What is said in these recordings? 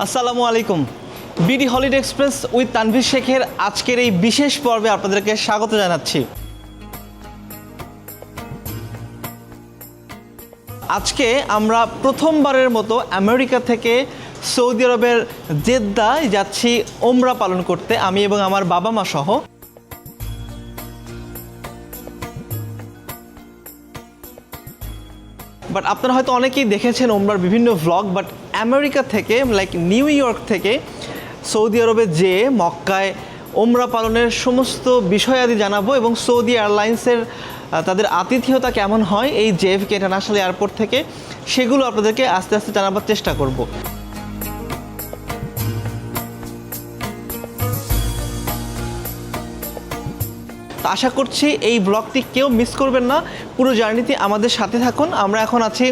আসসালামু আলাইকুম। BD holiday express with Tanvir শেখের আজকের এই বিশেষ পর্বে আপনাদেরকে স্বাগত জানাচ্ছি। আজকে আমরা প্রথমবারের মতো আমেরিকা থেকে সৌদি আরবের জেদ্দায় যাচ্ছি ওমরা পালন করতে, আমি এবং আমার বাবা মা সহ। বাট আপনারা হয়তো অনেকেই দেখেছেন ওমরার বিভিন্ন ভ্লগ, বাট আমেরিকা থেকে লাইক নিউ ইয়র্ক থেকে সৌদি আরবে যেয়ে মক্কায় ওমরা পালনের সমস্ত বিষয়াদি জানাবো এবং সৌদি এয়ারলাইন্সের তাদের আতিথেয়তা কেমন হয় এই জেএফকে ইন্টারন্যাশনাল এয়ারপোর্ট থেকে, সেগুলো আপনাদেরকে আস্তে আস্তে জানাবার চেষ্টা করব। আশা করছি এই ব্লগটি কেউ মিস করবেন না, পুরো জার্নিতে আমাদের সাথে থাকুন। আমরা এখন আছি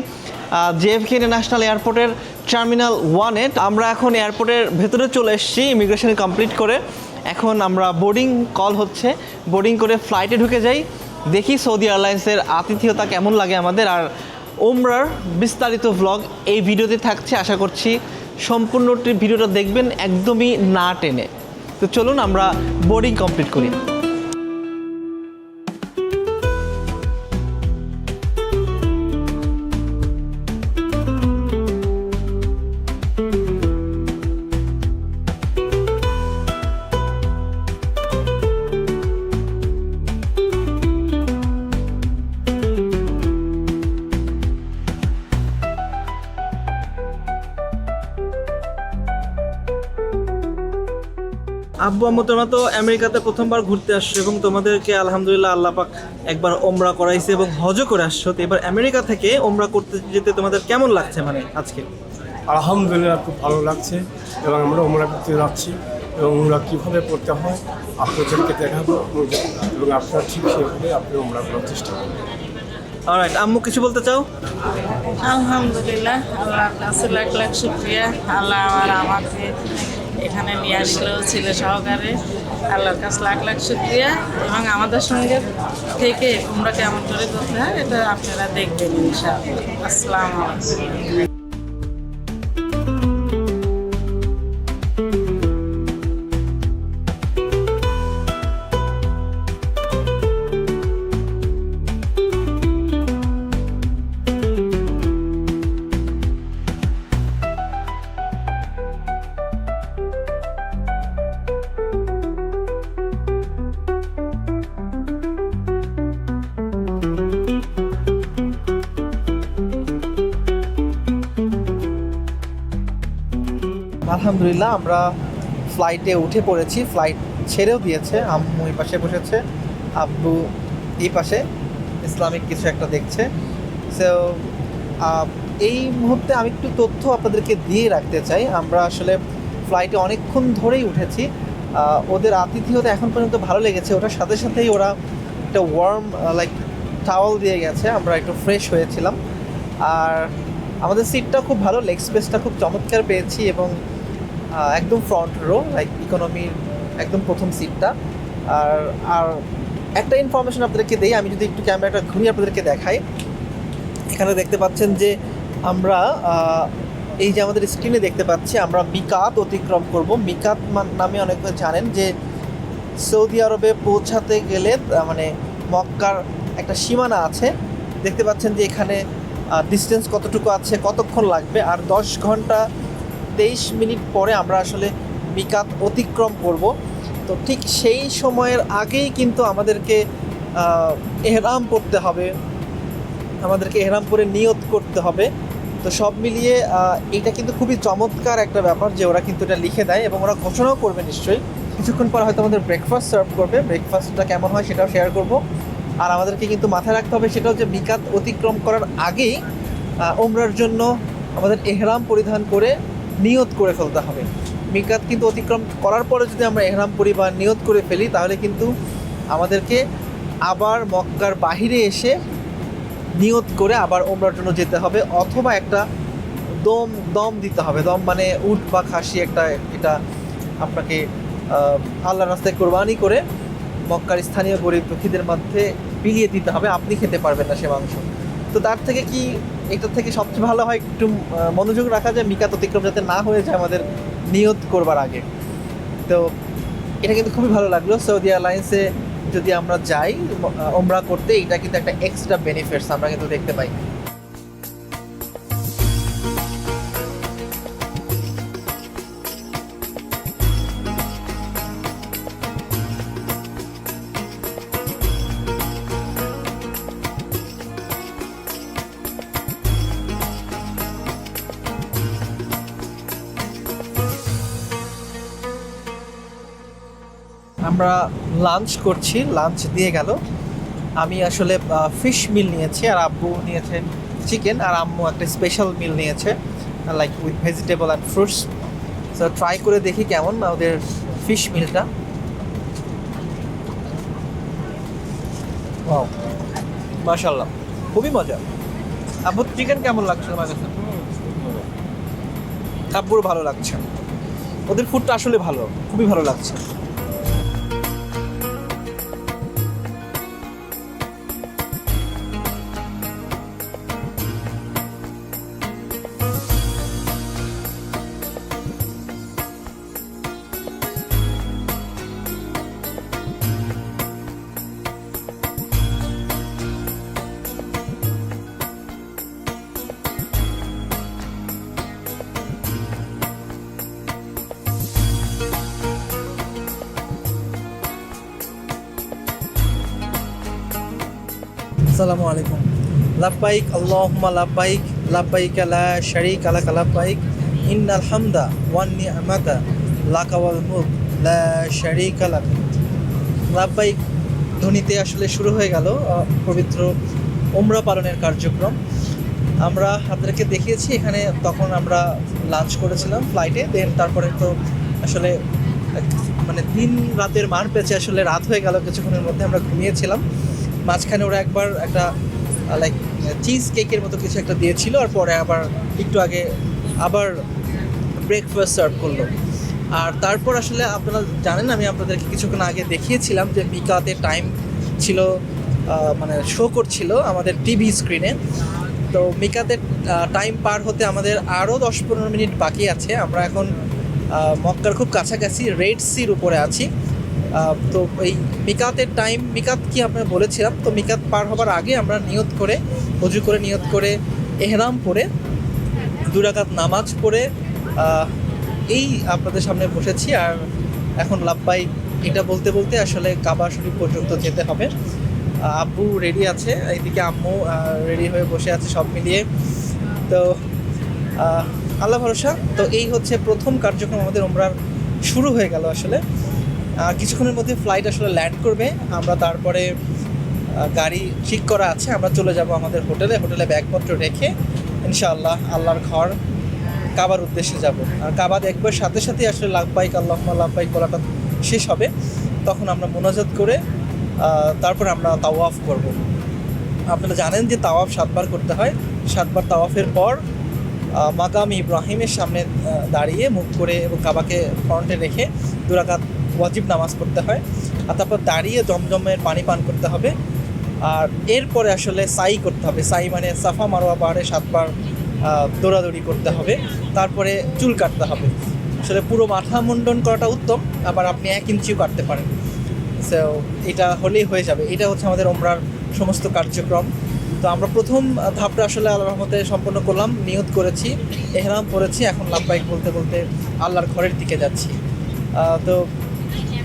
জেএফকে ইন্টারন্যাশনাল এয়ারপোর্টের টার্মিনাল 1-এ। আমরা এখন এয়ারপোর্টের ভেতরে চলে এসেছি ইমিগ্রেশন কমপ্লিট করে। এখন আমরা বোর্ডিং কল হচ্ছে, বোর্ডিং করে ফ্লাইটে ঢুকে যাই, দেখি সৌদি এয়ারলাইন্সের আতিথেয়তা কেমন লাগে আমাদের। আর ওমরার বিস্তারিত ভ্লগ এই ভিডিওতে থাকছে, আশা করছি সম্পূর্ণটি ভিডিওটা দেখবেন একদমই না টেনে। তো চলুন আমরা বোর্ডিং কমপ্লিট করি। আব্বু আম্মু তোমরা তো আমেরিকাতে প্রথমবার ঘুরতে আসছো এবং তোমাদেরকে আলহামদুলিল্লাহ আল্লাহ পাক একবার ওমরা করাইছে এবং হজও করে আসছো। তো এবার আমেরিকা থেকে ওমরা করতে যেতে তোমাদের কেমন লাগছে মানে আজকে? আলহামদুলিল্লাহ খুব ভালো লাগছে এবং আমরা ওমরা করতে যাচ্ছি এবং ওমরা কীভাবে করতে হয় আপনাদেরকে দেখাবো এবং আপনারা ঠিক সেভাবে আপনি ওমরা করার চেষ্টা করবেন। অলরাইট, আম্মু কিছু বলতে চাও? আলহামদুলিল্লাহ, আল্লাহর কাছে লাখ লাখ শুকরিয়া। আল্লাহ আমাকে এখানে নিয়ে আসলো ছেলে সহকারে, আল্লাহর কাছে লাখ লাখ শুকরিয়া। এবং আমাদের সঙ্গে থেকে তোমরা কেমন করে করতে হয় এটা আপনারা দেখবেন ইনশাআল্লাহ। আসসালামু আলাইকুম। আলহামদুলিল্লাহ আমরা ফ্লাইটে উঠে পড়েছি, ফ্লাইট ছেড়েও দিয়েছে। আম্মু এই পাশে বসেছে, আব্বু এই পাশে ইসলামিক কিছু একটা দেখছে। সো এই মুহূর্তে আমি একটু তথ্য আপনাদেরকে দিয়ে রাখতে চাই। আমরা আসলে ফ্লাইটে অনেকক্ষণ ধরেই উঠেছি, ওদের আতিথেয়তা এখন পর্যন্ত ভালো লেগেছে। ওটার সাথে সাথেই ওরা একটা ওয়ার্ম লাইক টাওয়াল দিয়ে গেছে, আমরা একটু ফ্রেশ হয়েছিলাম। আর আমাদের সিটটা খুব ভালো, লেগ স্পেসটা খুব চমৎকার পেয়েছি এবং একদম ফ্রন্ট রো লাইক ইকোনমির একদম প্রথম সিটটা। আর আর একটা ইনফরমেশন আপনাদেরকে দেই, আমি যদি একটু ক্যামেরাটা ঘুরিয়ে আপনাদেরকে দেখাই। এখানে দেখতে পাচ্ছেন যে আমরা এই যে আমাদের স্ক্রিনে দেখতে পাচ্ছি আমরা মিকাত অতিক্রম করব। মিকাত নামে অনেকে জানেন যে সৌদি আরবে পৌঁছাতে গেলে মানে মক্কার একটা সীমানা আছে। দেখতে পাচ্ছেন যে এখানে ডিস্টেন্স কতটুকু আছে, কতক্ষণ লাগবে। আর 10 ঘন্টা 23 মিনিট পরে আমরা আসলে মিকাত অতিক্রম করব। তো ঠিক সেই সময়ের আগেই কিন্তু আমাদেরকে এহরাম পড়তে হবে, আমাদেরকে এহরাম পরে নিয়ত করতে হবে। তো সব মিলিয়ে এটা কিন্তু খুবই চমৎকার একটা ব্যাপার যে ওরা কিন্তু এটা লিখে দেয় এবং ওরা ঘোষণাও করবে নিশ্চয়ই। কিছুক্ষণ পর হয়তো আমাদের ব্রেকফাস্ট সার্ভ করবে, ব্রেকফাস্টটা কেমন হয় সেটাও শেয়ার করব। আর আমাদেরকে কিন্তু মাথায় রাখতে হবে সেটাও যে মিকাত অতিক্রম করার আগেই ওমরার জন্য আমাদের এহরাম পরিধান করে নিয়ত করে ফেলতে হবে। মিকাত কিন্তু অতিক্রম করার পরে যদি আমরা এহরাম পরি বা নিয়ত করে ফেলি তাহলে কিন্তু আমাদেরকে আবার মক্কার বাহিরে এসে নিয়ত করে আবার ওমরার জন্য যেতে হবে, অথবা একটা দম দিতে হবে। দম মানে উট বা খাসি একটা, এটা আপনাকে আল্লাহর রাস্তায় কোরবানি করে মক্কার স্থানীয় গরিব দুঃখীদের মধ্যে বিলিয়ে দিতে হবে, আপনি খেতে পারবেন না সে মাংস। তো তার থেকে কি এটার থেকে সবচেয়ে ভালো হয় একটু মনোযোগ রাখা যায় মিকাত অতিক্রম যাতে না হয়ে যায় আমাদের নিয়ত করবার আগে। তো এটা কিন্তু খুবই ভালো লাগলো। সৌদি এয়ারলাইন্সে যদি আমরা যাই ওমরা করতে, এটা কিন্তু একটা এক্সট্রা বেনিফিটস আমরা কিন্তু দেখতে পাই। আমরা লাঞ্চ করছি, লাঞ্চ দিয়ে গেল। আমি আসলে ফিশ মিল নিয়েছি আর আব্বু নিয়েছে চিকেন, আর আম্মু একটা স্পেশাল মিল নিয়েছে like with vegetable and fruits. So try করে দেখি কেমন ওদের ফিশ মিলটা। ওয়াও, মাশাআল্লাহ, খুবই মজা। আব্বুর চিকেন কেমন লাগছে আমার কাছে? আব্বুর ভালো লাগছে, ওদের ফুডটা আসলে ভালো, খুবই ভালো লাগছে। আসসালামু আলাইকুম। লাব্বাইক আল্লাহুম্মা লাব্বাইক, লাব্বাইক লা শারীকা লাক লাব্বাইক, ইন্নাল হামদা ওয়ান নি'মাতা লাকা ওয়াল মুলক লা শারীকা লাক। লাব্বাইক ধ্বনিতে আসলে শুরু হয়ে গেল পবিত্র ওমরা পালনের কার্যক্রম। আমরা আপনাদেরকে দেখিয়েছি এখানে, তখন আমরা লাঞ্চ করেছিলাম ফ্লাইটে। দেন তারপরে তো আসলে মানে দিন রাতের মার পেঁচে আসলে রাত হয়ে গেল, কিছুক্ষণের মধ্যে আমরা ঘুমিয়েছিলাম। মাঝখানে ওরা একবার একটা লাইক চিজ কেকের মতো কিছু একটা দিয়েছিল, আর পরে আবার একটু আগে আবার ব্রেকফাস্ট সার্ভ করলো। আর তারপর আসলে আপনারা জানেন, আমি আপনাদেরকে কিছুক্ষণ আগে দেখিয়েছিলাম যে মিকাতের টাইম ছিল, মানে শো করছিল আমাদের টিভি স্ক্রিনে। তো মিকাতের টাইম পার হতে আমাদের আরও 10-15 মিনিট বাকি আছে। আমরা এখন মক্কার খুব কাছাকাছি রেড সির উপরে আছি। তো এই মিকাতের টাইম, মিকাত কি আপনারা বলেছিলাম, তো মিকাত পার হবার আগে আমরা নিয়ত করে, ওযু করে নিয়ত করে, এহরাম পরে 2 রাকাত নামাজ পড়ে এই আপনাদের সামনে বসেছি। আর এখন লাব্বাইক এটা বলতে বলতে আসলে কাবা শরীফ পর্যন্ত যেতে হবে। আব্বু রেডি আছে, এইদিকে আম্মু রেডি হয়ে বসে আছে, সব মিলিয়ে তো আল্লাহ ভরসা। তো এই হচ্ছে প্রথম কার্যক্রম আমাদের ওমরার শুরু হয়ে গেল আসলে। কিছুক্ষণের মধ্যে ফ্লাইট আসলে ল্যান্ড করবে। আমরা তারপরে গাড়ি ঠিক করা আছে, আমরা চলে যাব আমাদের হোটেলে ব্যাগপত্র রেখে ইনশাআল্লাহ আল্লাহর ঘর কাবার উদ্দেশ্যে যাব। আর কাবা দেখবার সাথে সাথে আসলে লাব্বাইক আল্লাহুম্মা লাব্বাইক বলাটা শেষ হবে, তখন আমরা মোনাজাত করে তারপর আমরা তাওয়াফ করব। আপনারা জানেন যে তাওয়াফ 7 বার করতে হয়। 7 বার তাওয়াফের পর মাকাম ইব্রাহিমের সামনে দাঁড়িয়ে মুখ করে এবং কাবাকে ফ্রন্টে রেখে 2 রাকাত ওয়াজিব নামাজ পড়তে হয়। আর তারপর দাঁড়িয়ে জমজমের পানি পান করতে হবে। আর এরপরে আসলে সাই করতে হবে। সাই মানে সাফা মারোয়া পাহাড়ে 7 বার দৌড়াদৌড়ি করতে হবে। তারপরে চুল কাটতে হবে। আসলে পুরো মাথা মুন্ডন করাটা উত্তম, আবার আপনি 1 ইঞ্চিও কাটতে পারেন। সো এটা হলেই হয়ে যাবে। এটা হচ্ছে আমাদের ওমরার সমস্ত কার্যক্রম। তো আমরা প্রথম ধাপটা আসলে আল্লাহর রহমতে সম্পন্ন করলাম, নিয়ত করেছি, এহরাম পড়েছি, এখন লাব্বাইক বলতে বলতে আল্লাহর ঘরের দিকে যাচ্ছি। তো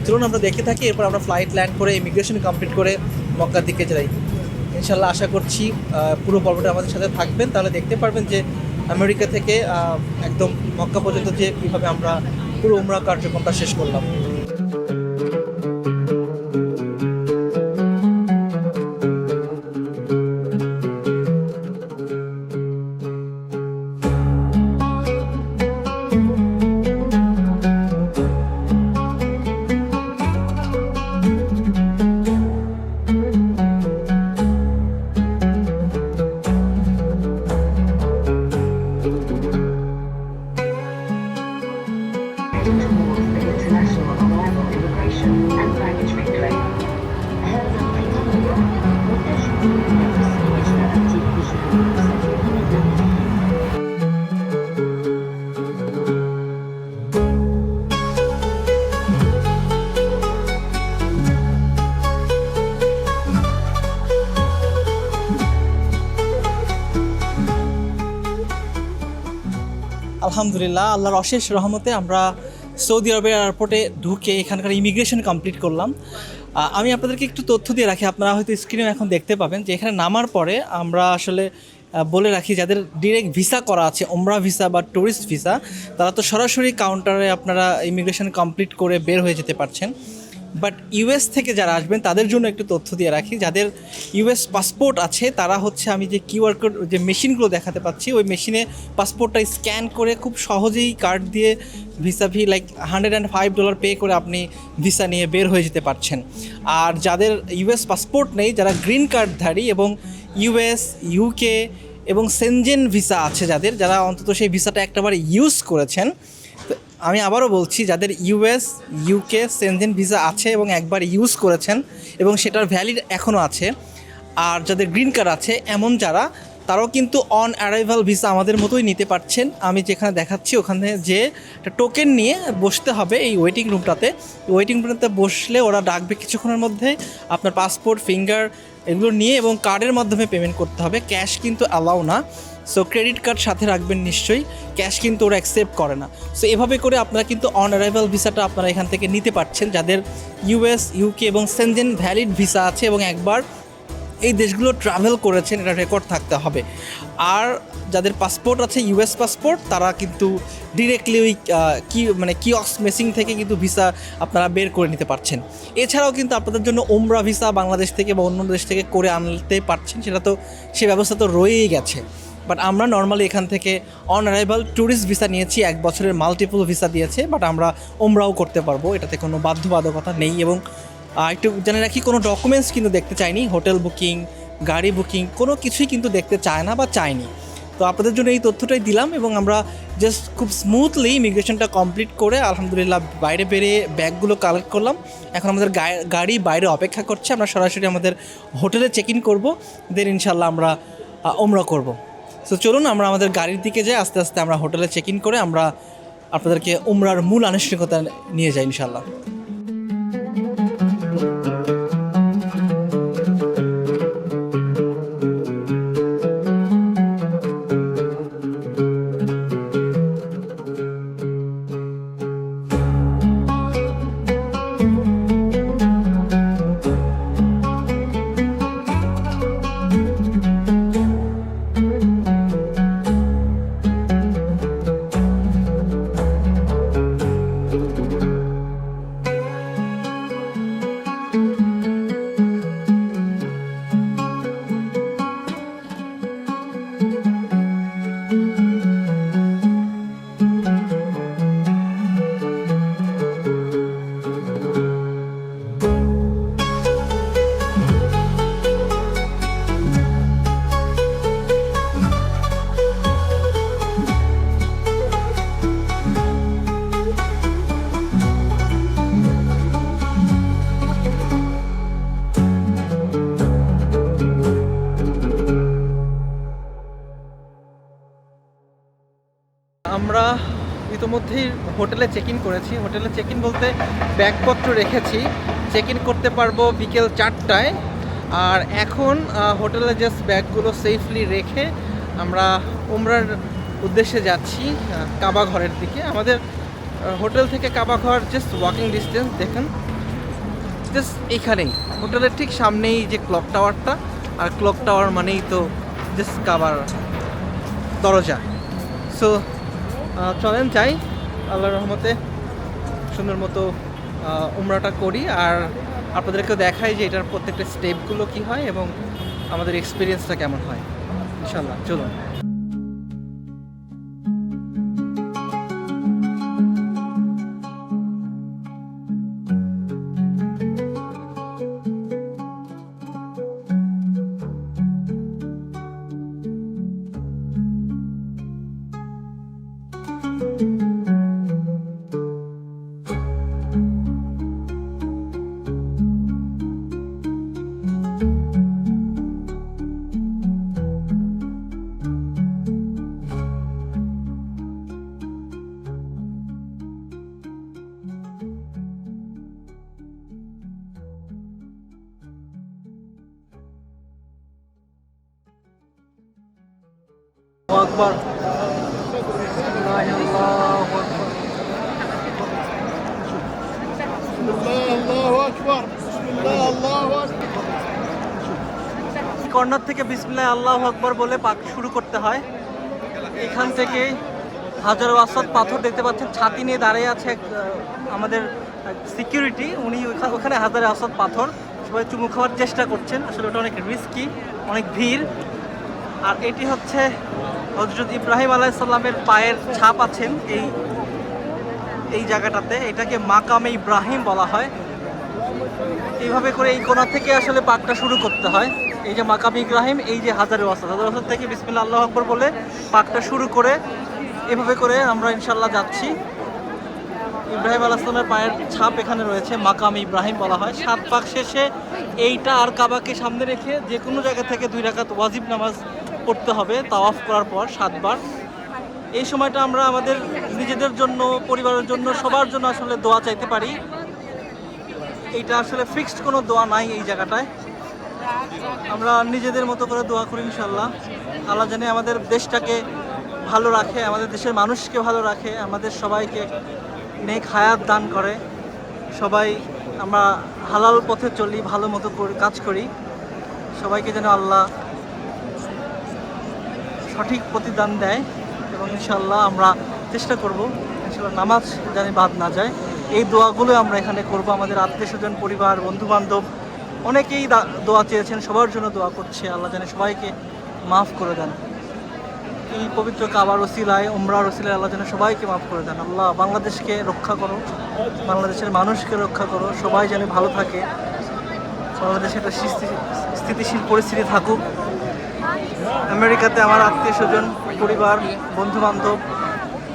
চলুন আমরা দেখে থাকি। এরপর আমরা ফ্লাইট ল্যান্ড করে ইমিগ্রেশন কমপ্লিট করে মক্কার দিকে যাই ইনশাল্লাহ। আশা করছি পুরো পর্বটা আমাদের সাথে থাকবেন, তাহলে দেখতে পারবেন যে আমেরিকা থেকে একদম মক্কা পর্যন্ত যে কীভাবে আমরা পুরো উমরা কার্যক্রমটা শেষ করলাম। towards the International আলহামদুলিল্লাহ, আল্লাহর অশেষ রহমতে আমরা সৌদি আরবের এয়ারপোর্টে ঢুকে এখানকার ইমিগ্রেশন কমপ্লিট করলাম। আমি আপনাদেরকে একটু তথ্য দিয়ে রাখি, আপনারা হয়তো স্ক্রিনে এখন দেখতে পাবেন যে এখানে নামার পরে আমরা আসলে বলে রাখি যাদের ডিরেক্ট ভিসা করা আছে, ওমরা ভিসা বা ট্যুরিস্ট ভিসা, তারা তো সরাসরি কাউন্টারে আপনারা ইমিগ্রেশন কমপ্লিট করে বের হয়ে যেতে পারছেন। বাট ইউএস থেকে যারা আসবেন তাদের জন্য একটু তথ্য দিয়ে রাখি, যাদের ইউএস পাসপোর্ট আছে তারা হচ্ছে, আমি যে কিউআর কোড যে মেশিনগুলো দেখাতে পাচ্ছি ওই মেশিনে পাসপোর্টটা স্ক্যান করে খুব সহজেই কার্ড দিয়ে ভিসা ফি লাইক $105 পে করে আপনি ভিসা নিয়ে বের হয়ে যেতে পারছেন। আর যাদের ইউএস পাসপোর্ট নেই, যারা গ্রিন কার্ডধারী এবং ইউএস, ইউকে এবং সেনজেন ভিসা আছে যারা অন্তত সেই ভিসাটা একটাবার ইউজ করেছেন, আমি আবারও বলছি, যাদের ইউএস, ইউকে, সেনজেন ভিসা আছে এবং একবার ইউজ করেছেন এবং সেটার ভ্যালিড এখনও আছে, আর যাদের গ্রিন কার্ড আছে এমন তারাও কিন্তু অন অ্যারাইভাল ভিসা আমাদের মতোই নিতে পারছেন। আমি যেখানে দেখাচ্ছি ওখানে যে একটা টোকেন নিয়ে বসতে হবে এই ওয়েটিং রুমটাতে। ওয়েটিং রুমটাতে বসলে ওরা ডাকবে কিছুক্ষণের মধ্যে, আপনার পাসপোর্ট, ফিঙ্গার এগুলো নিয়ে এবং কার্ডের মাধ্যমে পেমেন্ট করতে হবে, ক্যাশ কিন্তু অ্যালাউ না। সো ক্রেডিট কার্ড সাথে রাখবেন নিশ্চয়ই, ক্যাশ কিন্তু ওরা অ্যাকসেপ্ট করে না। সো এভাবে করে আপনারা কিন্তু অন অ্যারাইভাল ভিসাটা আপনারা এখান থেকে নিতে পারছেন, যাদের ইউএস, ইউকে এবং সেনজেন ভ্যালিড ভিসা আছে এবং একবার এই দেশগুলো ট্রাভেল করেছেন, এটা রেকর্ড থাকতে হবে। আর যাদের পাসপোর্ট আছে ইউএস পাসপোর্ট, তারা কিন্তু ডিরেক্টলি ওই কিওস্ক মেশিন থেকে কিন্তু ভিসা আপনারা বের করে নিতে পারছেন। এছাড়াও কিন্তু আপনাদের জন্য ওমরা ভিসা বাংলাদেশ থেকে বা অন্য দেশ থেকে করে আনতে পারছেন, সে ব্যবস্থা তো রয়েই গেছে। বাট আমরা নর্মালি এখান থেকে অন অ্যারাইভাল ট্যুরিস্ট ভিসা নিয়েছি, 1 বছরের মাল্টিপল ভিসা দিয়েছে, বাট আমরা ওমরাও করতে পারবো, এটাতে কোনো বাধ্যবাধকতা নেই। এবং একটু জেনে রাখি, কোনো ডকুমেন্টস কিন্তু দেখতে চাইনি, হোটেল বুকিং, গাড়ি বুকিং কোনো কিছুই কিন্তু দেখতে চায় না বা চায়নি। তো আপনাদের জন্য এই তথ্যটাই দিলাম এবং আমরা জাস্ট খুব স্মুথলি ইমিগ্রেশনটা কমপ্লিট করে আলহামদুলিল্লাহ বাইরে বেরিয়ে ব্যাগগুলো কালেক্ট করলাম। এখন আমাদের গাড়ি বাইরে অপেক্ষা করছে, আমরা সরাসরি আমাদের হোটেলে চেক ইন করবো, দেন ইনশাল্লাহ আমরা ওমরা করব। সো চলুন আমরা আমাদের গাড়ির দিকে যাই, আস্তে আস্তে আমরা হোটেলে চেক ইন করে আমরা আপনাদেরকে ওমরার মূল আনুষ্ঠানিকতা নিয়ে যাই ইনশাল্লাহ। আমরা ইতিমধ্যেই হোটেলে চেক ইন করেছি। হোটেলে চেক ইন বলতে ব্যাগপত্র রেখেছি, চেক ইন করতে পারবো বিকেল 4টায়। আর এখন হোটেলে জাস্ট ব্যাগগুলো সেফলি রেখে আমরা উমরার উদ্দেশ্যে যাচ্ছি কাবা ঘরের দিকে। আমাদের হোটেল থেকে কাবা ঘর জাস্ট ওয়াকিং ডিস্টেন্স, দেখেন জাস্ট এইখানেই, হোটেলের ঠিক সামনেই যে ক্লক টাওয়ারটা, আর ক্লক টাওয়ার মানেই তো জাস্ট কাবার দরজা। সো চলেন যাই, আল্লাহর রহমতে সুন্দর মতো উমরাটা করি আর আপনাদেরকেও দেখাই যে এটার প্রত্যেকটা স্টেপগুলো কী হয় এবং আমাদের এক্সপিরিয়েন্সটা কেমন হয় ইনশাল্লাহ। চলুন। আকবার, কর্নার থেকে বিসমিল্লাহ আল্লাহু আকবার বলে পাক শুরু করতে হয়। এখান থেকে হাজার আসওয়াদ পাথর দেখতে পাচ্ছেন, ছাতি নিয়ে দাঁড়িয়ে আছে আমাদের সিকিউরিটি, উনি ওখানে হাজার আসওয়াদ পাথর সবাই চুমু খাওয়ার চেষ্টা করছেন। আসলে ওটা অনেক রিস্কি, অনেক ভিড়। আর এটি হচ্ছে হযরত ইব্রাহিম আলাইহিস সালামের পায়ের ছাপ আছেন এই জায়গাটাতে, এটাকে মাকামে ইব্রাহিম বলা হয়। এইভাবে করে এই কোণা থেকে আসলে পাকটা শুরু করতে হয়। এই যে মাকামে ইব্রাহিম, এই যে হাজার আসওয়াদ থেকে বিসমিল্লাহ আল্লাহু আকবার বলে পাকটা শুরু করে এভাবে করে আমরা ইনশাল্লাহ যাচ্ছি। ইব্রাহিম আলাইহিস সালামের পায়ের ছাপ এখানে রয়েছে, মাকামে ইব্রাহিম বলা হয়। 7 পাক শেষে এইটা আর কাবাকে সামনে রেখে যে কোনো জায়গা থেকে 2 রাকাত ওয়াজিব নামাজ পড়তে হবে তাওয়াফ করার পর 7 বার। এই সময়টা আমরা আমাদের নিজেদের জন্য, পরিবারের জন্য, সবার জন্য আসলে দোয়া চাইতে পারি। এইটা আসলে ফিক্সড কোনো দোয়া নাই এই জায়গাটায়, আমরা নিজেদের মতো করে দোয়া করি ইনশাল্লাহ। আল্লাহ জানে আমাদের দেশটাকে ভালো রাখে, আমাদের দেশের মানুষকে ভালো রাখে, আমাদের সবাইকে নেক হায়াত দান করে, সবাই আমরা হালাল পথে চলি, ভালো মতো কাজ করি, সবাইকে যেন আল্লাহ সঠিক প্রতিদান দেয়। এবং ইনশাল্লাহ আমরা চেষ্টা করব ইনশাল্লাহ নামাজ জানি বাদ না যায়। এই দোয়াগুলো আমরা এখানে করব। আমাদের আত্মীয় স্বজন, পরিবার, বন্ধু বান্ধব অনেকেই দোয়া চেয়েছেন, সবার জন্য দোয়া করছে। আল্লাহ জানে সবাইকে মাফ করে দেন। এই পবিত্র কাবার ওসিলায়, উমরার ওসিলায় আল্লাহ যেন সবাইকে মাফ করে দেন। আল্লাহ বাংলাদেশকে রক্ষা করো, বাংলাদেশের মানুষকে রক্ষা করো, সবাই যেন ভালো থাকে, বাংলাদেশে একটা স্থিতিশীল পরিস্থিতি থাকুক। আমেরিকাতে আমার আত্মীয় স্বজন, পরিবার, বন্ধু বান্ধব,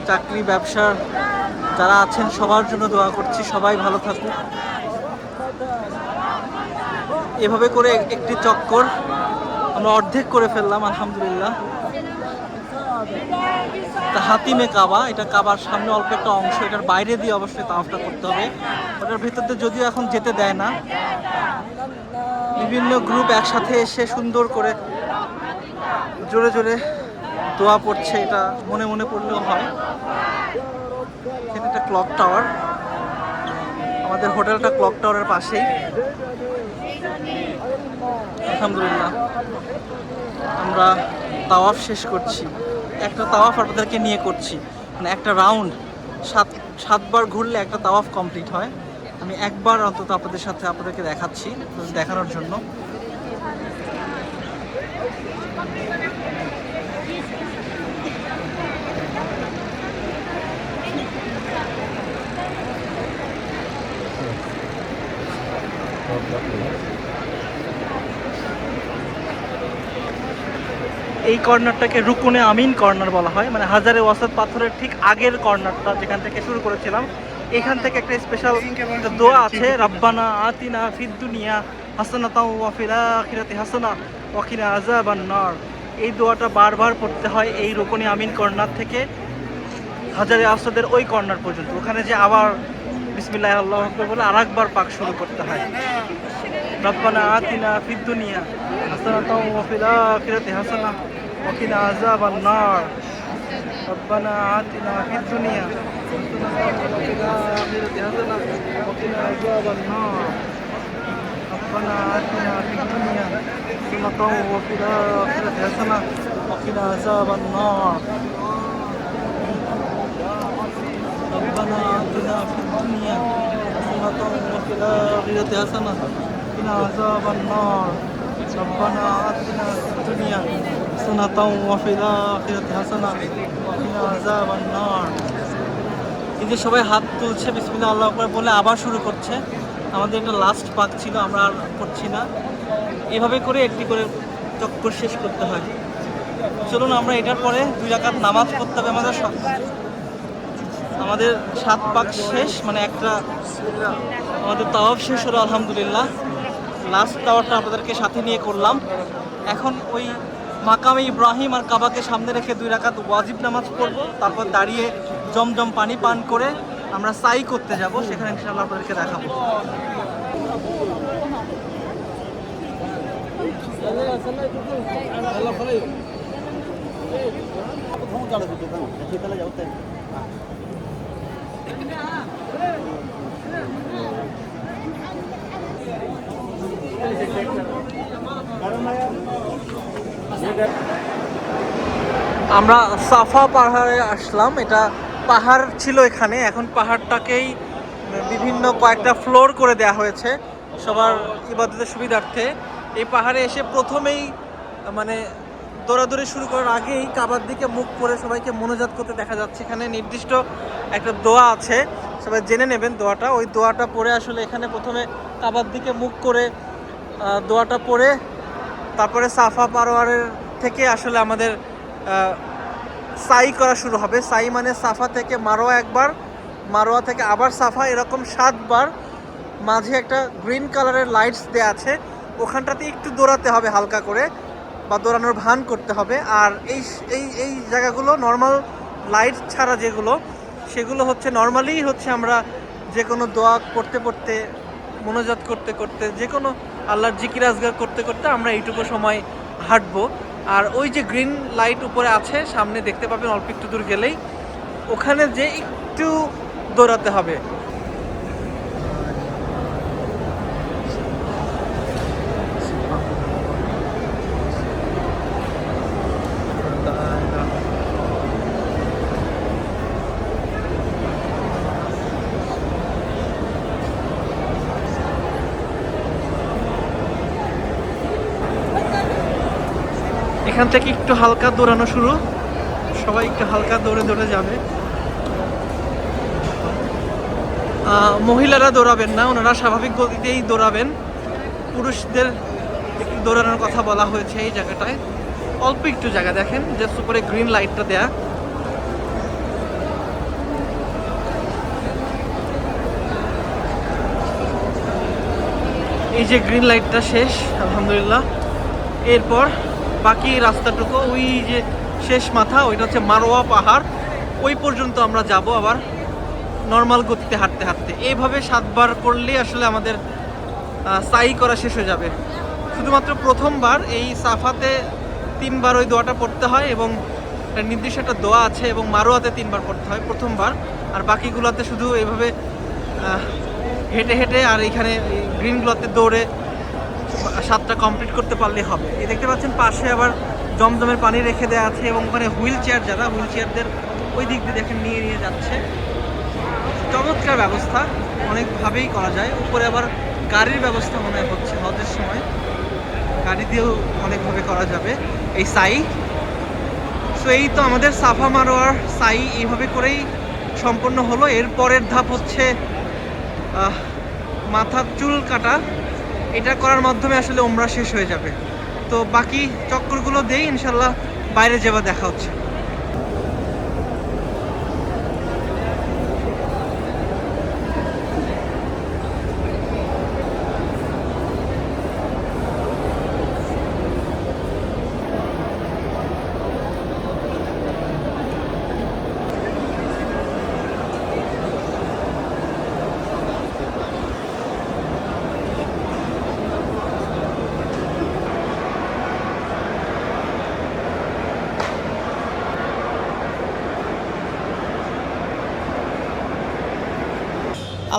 চাকরি ব্যবসার যারা আছেন সবার জন্য দোয়া করছি, সবাই ভালো থাকুক। এভাবে করে একটি চক্কর আমরা অর্ধেক করে ফেললাম আলহামদুলিল্লাহ। তা হাতিমে কাবা, এটা কাবার সামনে অল্প একটা অংশ, এটার বাইরে দিয়ে অবশ্যই তাওয়াফটা করতে হবে। ওটার ভিতর দিয়ে যদিও এখন যেতে দেয় না, বিভিন্ন গ্রুপ একসাথে এসে সুন্দর করে জোরে জোরে দোয়া পড়ছে, এটা মনে মনে পড়লেও হয়। এখানে একটা ক্লক টাওয়ার, আমাদের হোটেলটা ক্লক টাওয়ারের পাশেই। আলহামদুলিল্লাহ আমরা তাওয়াফ শেষ করছি। একটা তাওয়াফ আপনাদেরকে নিয়ে করছি, মানে একটা রাউন্ড 7 বার ঘুরলে একটা তাওয়াফ কমপ্লিট হয়। আমি একবার অন্তত আপনাদেরকে দেখাচ্ছি দেখানোর জন্য। এই কর্নারটাকে রুকুনে আমিন কর্নার বলা হয়, মানে হাজারে ওয়াসাদ পাথরের ঠিক আগের কর্নারটা যেখান থেকে শুরু করেছিলাম। এখান থেকে একটা স্পেশাল দোয়া আছে, রাব্বানা আতিনা ফিদ দুনিয়া হাসানাতাও ওয়া ফিল আখিরাতি হাসানা ওয়া কিনা আযাবান নার। এই দোয়াটা বারবার পড়তে হয় এই রুকুনে আমিন কর্নার থেকে হাজারে আসওয়াদের ওই কর্নার পর্যন্ত। ওখানে যে আবার বিসমিল্লাহ আল্লাহু আকবার বলে আরেকবার পাক শুরু করতে হয়। রাব্বানা আতিনা ফিদ দুনিয়া হাসানাতাও ওয়া ফিল আখিরাতি হাসানা ওয়া কিনা আযাবান নার। রাব্বানা আতিনা ফিদ দুনিয়া হাসানাতাও ওয়া ফিল আখিরাতি হাসানা ওয়া কিনা আযাবান নার। রাব্বানা আতিনা ফিদ দুনিয়া হাসানাতাও ওয়া ফিল আখিরাতি হাসানা ওয়া কিনা আযাবান নার। ربنا آتنا في الدنيا حسنة وفي الآخرة حسنة وقنا عذاب النار ربنا آتنا في الدنيا حسنة وفي الآخرة حسنة وقنا عذاب النار। এই যে সবাই হাত তুলছে, বিসমিল্লাহ আল্লাহু আকবার বলে আবার শুরু করছে। আমাদের একটা লাস্ট পাক ছিল, আমরা আর করছি না। এভাবে করে একটি করে চক্কর শেষ করতে হয়। চলুন আমরা এটার পরে 2 রাকাত নামাজ পড়তে হবে আমাদের 7 পাক শেষ, মানে একটা আমাদের তাওয়াফ শেষ হলো আলহামদুলিল্লাহ। লাস্ট তাওয়াফটা আপনাদেরকে সাথে নিয়ে করলাম। এখন ওই মাকামে ইব্রাহিম আর কাবাকে সামনে রেখে 2 রাকাত ওয়াজিব নামাজ পড়ব, তারপর দাঁড়িয়ে জমজম পানি পান করে আমরা সাই করতে যাব, সেখানে ইনশাআল্লাহ আপনাদেরকে দেখাবো। আমরা সাফা পাহাড়ে আসলাম। এটা পাহাড় ছিল এখানে, এখন পাহাড়টাকেই বিভিন্ন কয়েকটা ফ্লোর করে দেওয়া হয়েছে সবার ইবাদতের সুবিধার্থে। এই পাহাড়ে এসে প্রথমেই মানে দৌড়াদৌড়ি শুরু করার আগেই কাবার দিকে মুখ করে সবাইকে মোনাজাত করতে দেখা যাচ্ছে। এখানে নির্দিষ্ট একটা দোয়া আছে, সবাই জেনে নেবেন দোয়াটা। ওই দোয়াটা পড়ে আসলে এখানে প্রথমে কাবার দিকে মুখ করে দোয়াটা পড়ে তারপরে সাফা পারোয়ারের থেকে আসলে আমাদের সাই করা শুরু হবে। সাই মানে সাফা থেকে মারোয়া একবার, মারোয়া থেকে আবার সাফা, এরকম 7 বার। মাঝে একটা গ্রিন কালারের লাইটস দেওয়া আছে, ওখানটাতে একটু দৌড়াতে হবে হালকা করে বা দৌড়ানোর ভান করতে হবে। আর এই এই এই জায়গাগুলো নর্মাল লাইট ছাড়া যেগুলো, সেগুলো হচ্ছে নর্মালি হচ্ছে আমরা যে কোনো দোয়া করতে করতে, মোনাজাত করতে করতে, যে কোনো আল্লাহর জিকির আজগার করতে করতে আমরা এইটুকু সময় হাঁটবো। আর ওই যে গ্রিন লাইট উপরে আছে সামনে দেখতে পাবেন অল্প একটু দূর গেলেই, ওখানে যে একটু দৌড়াতে হবে। এখান থেকে একটু হালকা দৌড়ানো শুরু, সবাই একটু হালকা দৌড়ে দৌড়ে যাবে। মহিলারা দৌড়াবেন না, ওনারা স্বাভাবিক গতিতেই দৌড়াবেন। পুরুষদের একটু দৌড়ানোর কথা বলা হয়েছে এই জায়গাটায়। অল্প একটু জায়গা দেখেন, জাস্ট উপরে গ্রিন লাইটটা দেয়া। এই যে গ্রিন লাইটটা শেষ আলহামদুলিল্লাহ। এরপর বাকি রাস্তাটুকু ওই যে শেষ মাথা, ওইটা হচ্ছে মারোয়া পাহাড়, ওই পর্যন্ত আমরা যাব আবার নর্মাল গতিতে হাঁটতে হাঁটতে। এইভাবে 7 বার করলেই আসলে আমাদের সাই করা শেষ হয়ে যাবে। শুধুমাত্র প্রথমবার এই সাফাতে 3 বার ওই দোয়াটা পড়তে হয় এবং নির্দিষ্ট একটা দোয়া আছে, এবং মারোয়াতে 3 বার পড়তে হয় প্রথমবার। আর বাকিগুলোতে শুধু এইভাবে হেঁটে হেঁটে আর এইখানে গ্রিনগুলোতে দৌড়ে 7টা কমপ্লিট করতে পারলেই হবে। এই দেখতে পাচ্ছেন পাশে আবার জমজমের পানি রেখে দেওয়া আছে, এবং ওখানে হুইল চেয়ার, যারা হুইল চেয়ারদের ওই দিক দিয়ে দেখেন নিয়ে নিয়ে যাচ্ছে। চমৎকার ব্যবস্থা, অনেকভাবেই করা যায়। উপরে আবার গাড়ির ব্যবস্থা মনে হচ্ছে হজের সময়, গাড়ি দিয়েও অনেকভাবে করা যাবে এই সাই। সো এই তো আমাদের সাফা মারোয়ার সাই এইভাবে করেই সম্পন্ন হলো। এর পরের ধাপ হচ্ছে মাথার চুল কাটা। এটা করার মাধ্যমে আসলে ওমরা শেষ হয়ে যাবে। তো বাকি চক্করগুলো দেই, ইনশাল্লাহ বাইরে যাওয়া দেখা হচ্ছে।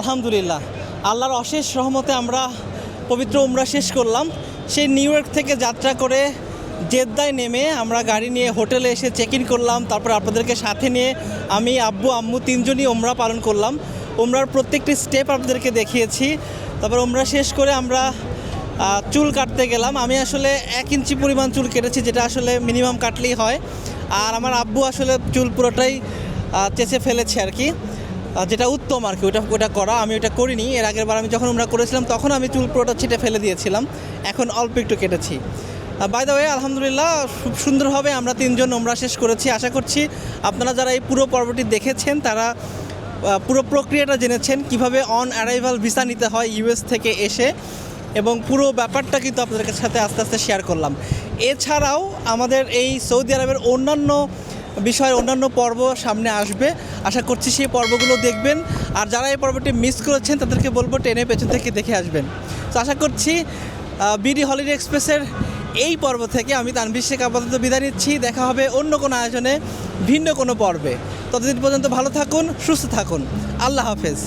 আলহামদুলিল্লাহ, আল্লাহর অশেষ রহমতে আমরা পবিত্র উমরা শেষ করলাম। সেই নিউ ইয়র্ক থেকে যাত্রা করে জেদ্দায় নেমে আমরা গাড়ি নিয়ে হোটেলে এসে চেক ইন করলাম। তারপর আপনাদেরকে সাথে নিয়ে আমি, আব্বু, আম্মু 3 জনই উমরা পালন করলাম। উমরার প্রত্যেকটি স্টেপ আপনাদেরকে দেখিয়েছি। তারপর উমরা শেষ করে আমরা চুল কাটতে গেলাম। আমি আসলে 1 ইঞ্চি পরিমাণ চুল কেটেছি, যেটা আসলে মিনিমাম কাটলেই হয়। আর আমার আব্বু আসলে চুল পুরোটাই চেঁচে ফেলেছে আর কি, যেটা উত্তম আর কি ওটা করা। আমি ওটা করিনি। এর আগের বার আমি যখন উমরা করেছিলাম তখন আমি চুল পুরোটা ছিটে ফেলে দিয়েছিলাম, এখন অল্প একটু কেটেছি। বাই দ্য ওয়ে আলহামদুলিল্লাহ খুব সুন্দরভাবে আমরা 3 জন উমরা শেষ করেছি। আশা করছি আপনারা যারা এই পুরো পর্বটি দেখেছেন তারা পুরো প্রক্রিয়াটা জেনেছেন, কিভাবে অন অ্যারাইভাল ভিসা নিতে হয় ইউএস থেকে এসে, এবং পুরো ব্যাপারটা কিন্তু আপনাদের সাথে আস্তে আস্তে শেয়ার করলাম। এছাড়াও আমাদের এই সৌদি আরবের অন্যান্য বিষয়ের অন্যান্য পর্ব সামনে আসবে, আশা করছি সেই পর্বগুলো দেখবেন। আর যারা এই পর্বটি মিস করেছেন তাদেরকে বলবো টেনে পেছন থেকে দেখে আসবেন। তো আশা করছি বিডি হলিডে এক্সপ্রেসের এই পর্ব থেকে আমি তানভীর শেখ আপাতত বিদায় নিচ্ছি। দেখা হবে অন্য কোনো আয়োজনে, ভিন্ন কোনো পর্বে। ততদিন পর্যন্ত ভালো থাকুন, সুস্থ থাকুন। আল্লাহ হাফেজ।